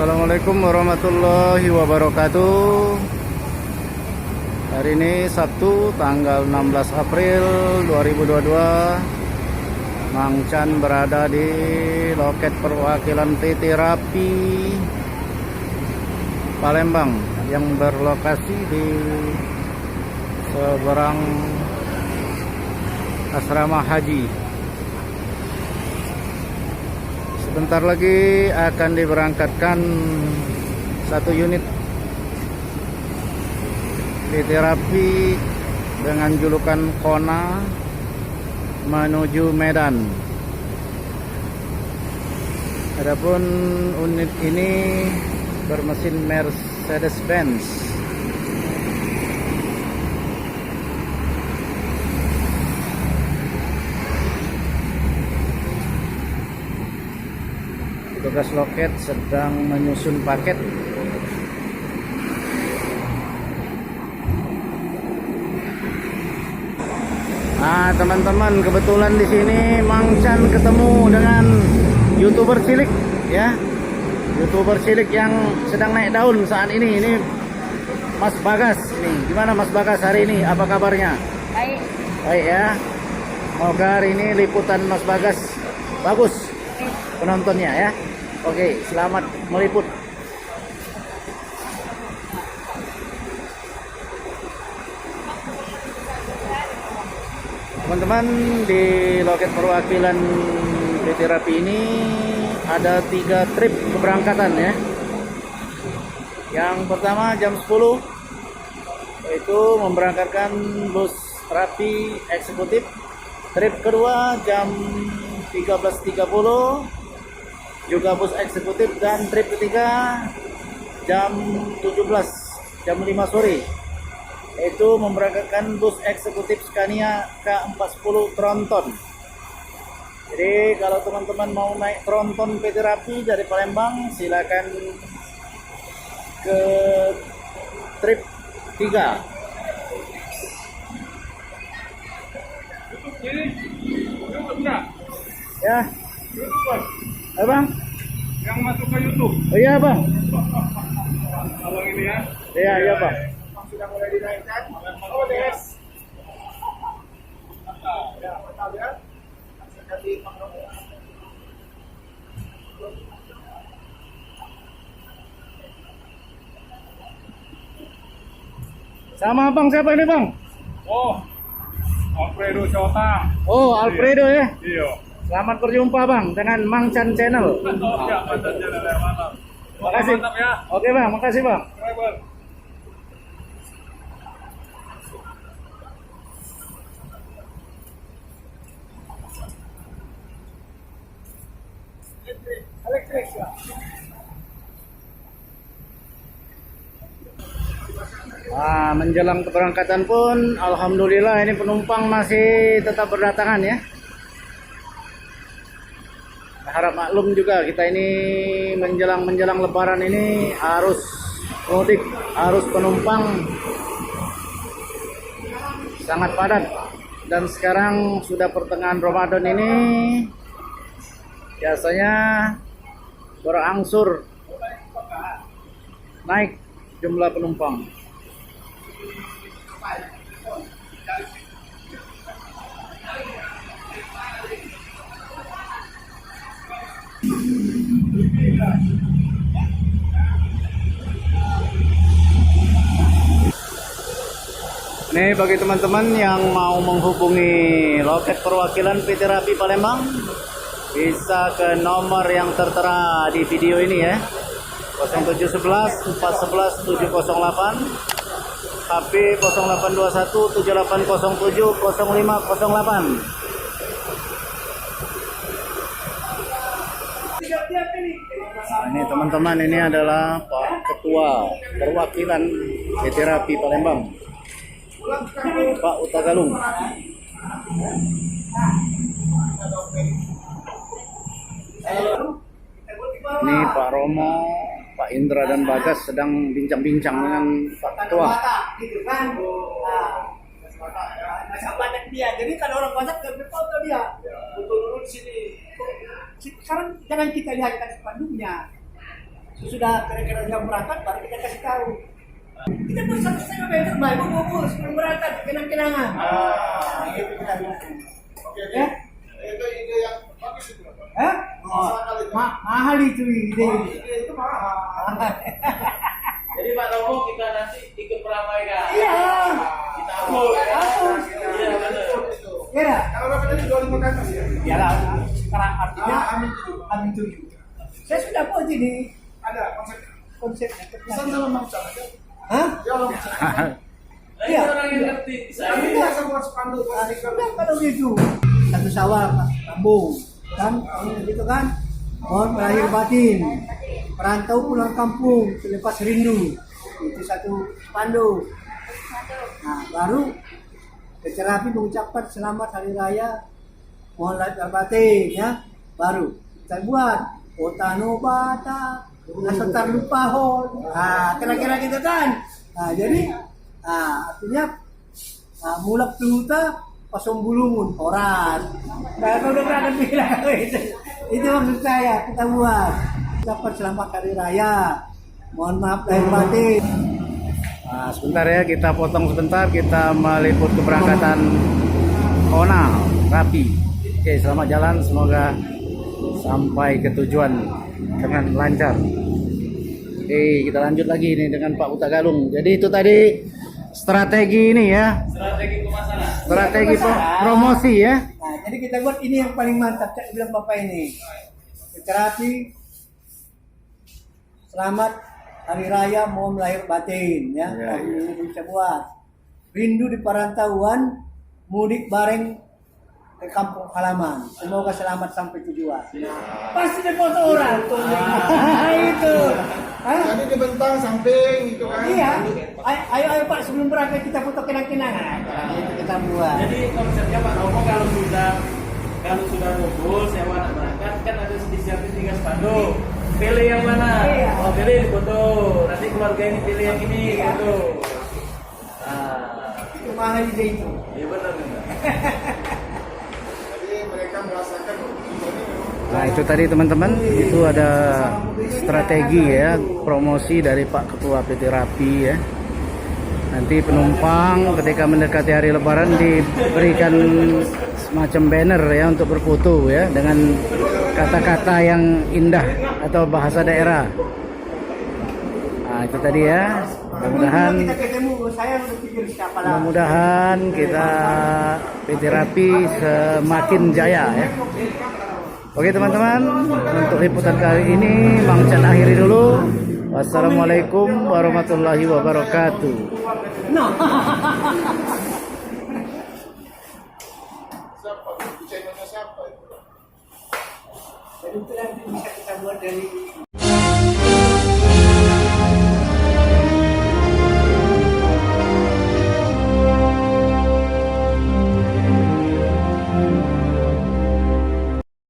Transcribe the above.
Assalamualaikum warahmatullahi wabarakatuh. Hari ini Sabtu tanggal 16 April 2022. Mang Chan berada di loket perwakilan PT Rapi Palembang yang berlokasi di seberang asrama haji. Sebentar lagi akan diberangkatkan satu unit PT Rapi dengan julukan Kona menuju Medan. Adapun unit ini bermesin Mercedes-Benz. Petugas loket sedang menyusun paket. Nah, teman-teman, kebetulan di sini Mang Chan ketemu dengan YouTuber cilik ya. YouTuber cilik yang sedang naik daun saat ini. Ini Mas Bagas ini. Gimana Mas Bagas hari ini? Apa kabarnya? Baik. Baik ya. Semoga hari ini liputan Mas Bagas bagus penontonnya ya. Oke, selamat meliput. Teman-teman, di loket perwakilan PT Rapi ini ada 3 trip keberangkatan ya. Yang pertama jam 10 yaitu memberangkatkan bus Rapi eksekutif. Trip kedua jam 13.30 juga bus eksekutif, dan trip ketiga jam 17 jam 5 sore yaitu memberangkatkan bus eksekutif Scania K40 Tronton. Jadi kalau teman-teman mau naik Tronton PT Rapi dari Palembang, silakan ke trip 3. Ya. Bang? Yang masuk ke YouTube. Oh iya, Bang. Kalau ini ya. Iya, iya, Bang. Sudah mulai dinaikkan. Oh, des. Ya, mantap ya. Sama Bang siapa ini, Bang? Oh. Alfredo Cota. Oh, Alfredo ya. Iya. Selamat berjumpa Bang dengan Mang Chan Channel. Oh, ya, mantap ya, mantap. Makasih. Mantap ya. Oke Bang, makasih Bang. Driver. Elektrik ya. Nah, menjelang keberangkatan pun alhamdulillah ini penumpang masih tetap berdatangan ya. Harap maklum juga, kita ini menjelang lebaran ini arus mudik, arus penumpang sangat padat. Dan sekarang sudah pertengahan Ramadan ini biasanya berangsur naik jumlah penumpang. Ini bagi teman-teman yang mau menghubungi loket perwakilan PT Rapi Palembang, bisa ke nomor yang tertera di video ini ya. 0711 411 708, HP 0821 7807 0508. Ini teman-teman, ini adalah Pak Ketua Perwakilan PT Rapi Palembang, Pak Utagalung. Ini Pak Romo, Pak Indra dan Bagas sedang bincang-bincang dengan Pak Ketua. Masa banyak dia. Jadi kalau orang banyak berfoto dia. Betul di sini. Sekarang jangan kita lihat spanduknya. Sudah kira-kira jam berangkat baru kita kasih tahu. Kita pun 1,5 meter baik bu sebelum berangkat kenang-kenangan. Gitu kita bilang. Oke, Ya? itu ide yang bagus itu. Hah? Mahal itu ide. Ide itu mahal. Jadi Pak Romo kita nanti ikut meramaikan. Iya. Kita hapus. Hapus. Iya benar. Ya. Kalau berapa tadi 25 ke atas ya? Iyalah, sekarang artinya Amin. amin 7. Saya sudah buat ini Ada konsep. konsepnya. Pesan sama Mang Chan aja. Hah? Dia orang Chan. Nah, Iya. itu orang yang ngerti. Saya Kami biasa buat spanduk. Sudah kalau gitu. Satu Syawal Kampung kan gitu kan. Mohon lahir batin. Perantau pulang kampung selepas rindu. Itu satu spanduk. Nah, baru Kecerapi mengucapkan selamat hari raya. Mohon lahir batin ya. Baru kita buat Kota Nobata, Nasetar Lupahon. Nah, kira-kira gitu kan. Nah, jadi artinya mulak tuta pasong bulumun horas. Nah, udah berangkat bilang itu maksud saya kita buat. Ucapkan selamat hari raya. Mohon maaf lahir batin. Nah, sebentar ya, kita potong sebentar, kita meliput keberangkatan Ona Rapi. Oke, selamat jalan, semoga sampai ke tujuan dengan lancar. Oke, kita lanjut lagi nih dengan Pak Uta Galung. Jadi itu tadi strategi ini ya, strategi pemasaran. strategi promosi ya. Nah, jadi kita buat ini yang paling mantap. Saya bilang Bapak ini. Terapi selamat hari raya, mohon lahir batin ya. Ya, Ini bisa buat. Rindu di perantauan, mudik bareng ke kampung halaman. Semoga selamat sampai tujuan. Pasti ada foto orang. Itu. Hah? Jadi dibentang samping gitu kan. Iya. Ayo Pak, sebelum berangkat kita foto kenang-kenangan. Itu kita buat. Jadi konsepnya Pak Romo kalau sudah ngumpul sewa anak berangkat kan ada disiapin 3 spanduk. Pilih yang mana? Iya. Oh pilih di foto. Nanti keluarga ini pilih yang ini gitu. Nah, Itu mahal ide itu. iya benar. Jadi mereka merasakan Nah itu tadi teman-teman, itu ada strategi ya, promosi dari Pak Ketua PT Rapi ya. Nanti penumpang ketika mendekati hari Lebaran diberikan semacam banner ya untuk berfoto ya dengan kata-kata yang indah atau bahasa daerah. Nah itu tadi ya, mudah-mudahan Kita ketemu, saya udah pikir siapa lah. mudah-mudahan kita PT Rapi semakin jaya ya. Oke teman-teman, untuk liputan kali ini Mang Chan akhiri dulu. Wassalamualaikum warahmatullahi wabarakatuh. No. siapa? Channelnya siapa itu? Jadi itu nanti bisa kita buat dari